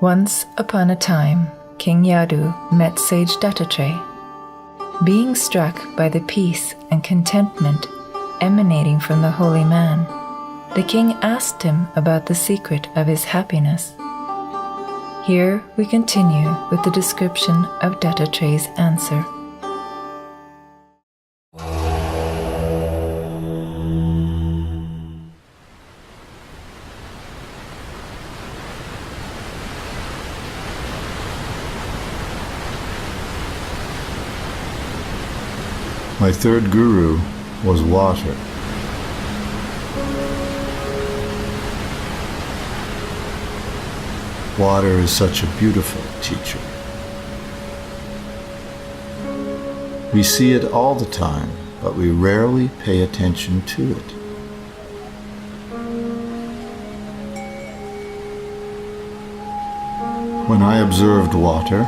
Once upon a time, King Yadu met sage Dattatray. Being struck by the peace and contentment emanating from the holy man, the king asked him about the secret of his happiness. Here we continue with the description of Dattatray's answer. My third guru was water. Water is such a beautiful teacher. We see it all the time, but we rarely pay attention to it. When I observed water,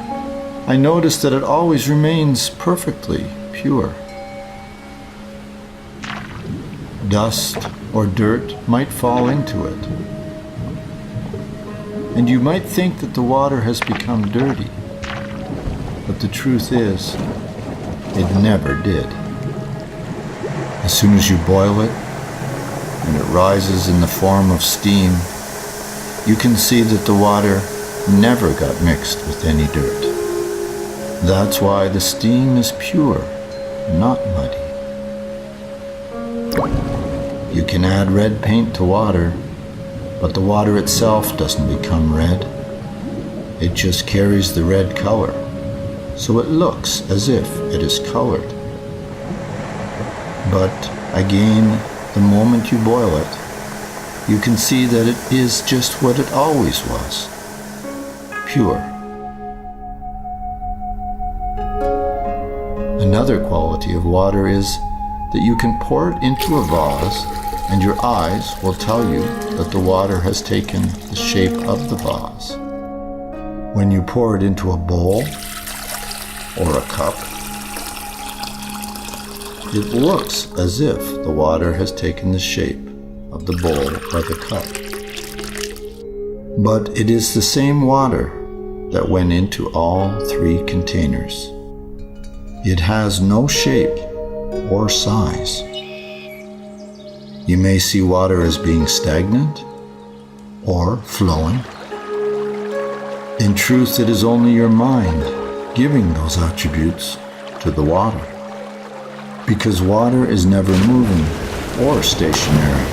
I noticed that it always remains perfectly pure. Dust or dirt might fall into it, and you might think that the water has become dirty, but the truth is, it never did. As soon as you boil it, and it rises in the form of steam, you can see that the water never got mixed with any dirt. That's why the steam is pure, not muddy. You can add red paint to water, but the water itself doesn't become red. It just carries the red color, so it looks as if it is colored. But again, the moment you boil it, you can see that it is just what it always was, pure. Another quality of water is that you can pour it into a vase and your eyes will tell you that the water has taken the shape of the vase. When you pour it into a bowl or a cup, it looks as if the water has taken the shape of the bowl or the cup. But it is the same water that went into all three containers. It has no shape or size. You may see water as being stagnant or flowing. In truth, it is only your mind giving those attributes to the water, because water is never moving or stationary.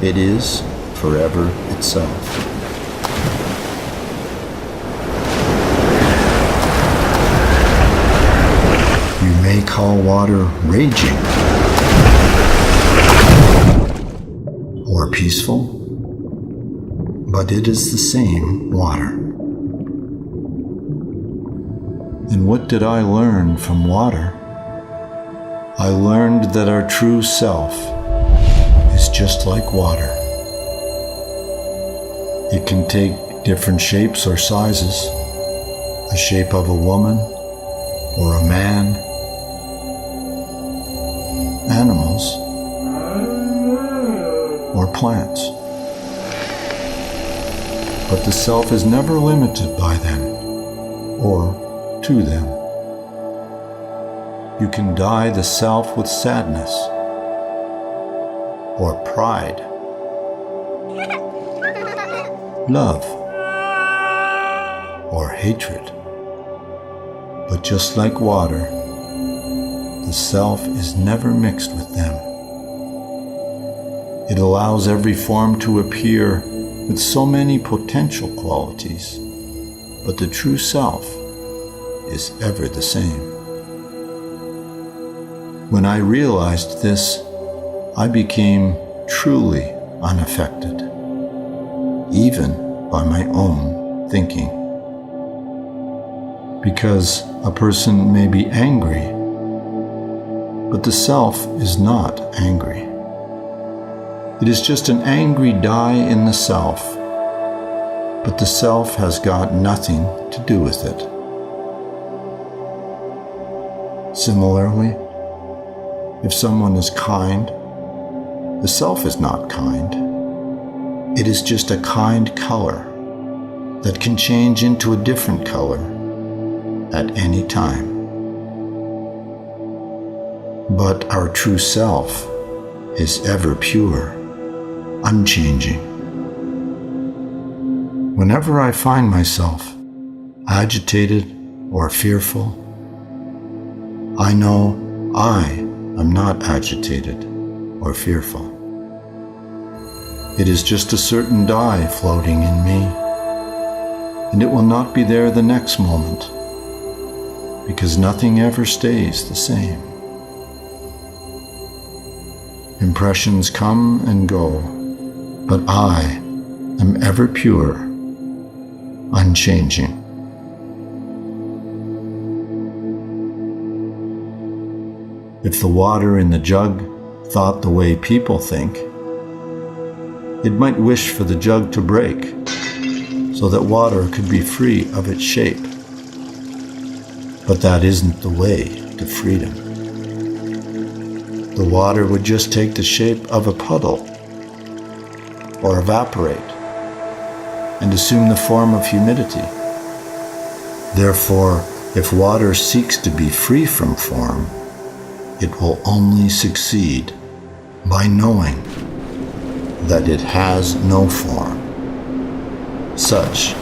It is forever itself. You may call water raging or peaceful, but it is the same water. And what did I learn from water? I learned that our true self is just like water. It can take different shapes or sizes, the shape of a woman or a man, animals, or plants. But the self is never limited by them or to them. You can dye the self with sadness or pride, love, or hatred. But just like water, the self is never mixed with them. It allows every form to appear with so many potential qualities, but the true self is ever the same. When I realized this, I became truly unaffected, even by my own thinking. Because a person may be angry, but the self is not angry. It is just an angry dye in the self, but the self has got nothing to do with it. Similarly, if someone is kind, the self is not kind. It is just a kind color, that can change into a different color at any time. But our true self is ever pure, unchanging. Whenever I find myself agitated or fearful, I know I am not agitated or fearful. It is just a certain dye floating in me, and it will not be there the next moment, because nothing ever stays the same. Impressions come and go, but I am ever pure, unchanging. If the water in the jug thought the way people think, it might wish for the jug to break so that water could be free of its shape. But that isn't the way to freedom. The water would just take the shape of a puddle or evaporate and assume the form of humidity. Therefore, if water seeks to be free from form, it will only succeed by knowing that it has no form. Such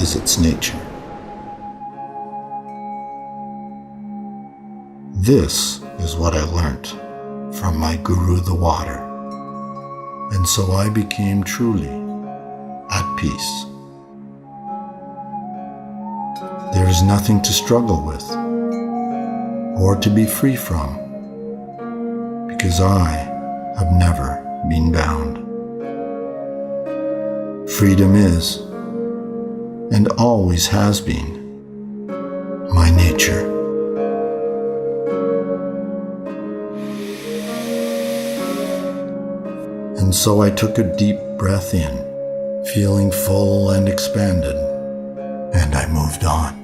is its nature. This is what I learnt from my Guru the Water, and so I became truly at peace. There is nothing to struggle with or to be free from, because I have never been bound. Freedom is, and always has been, my nature. And so I took a deep breath in, feeling full and expanded, and I moved on.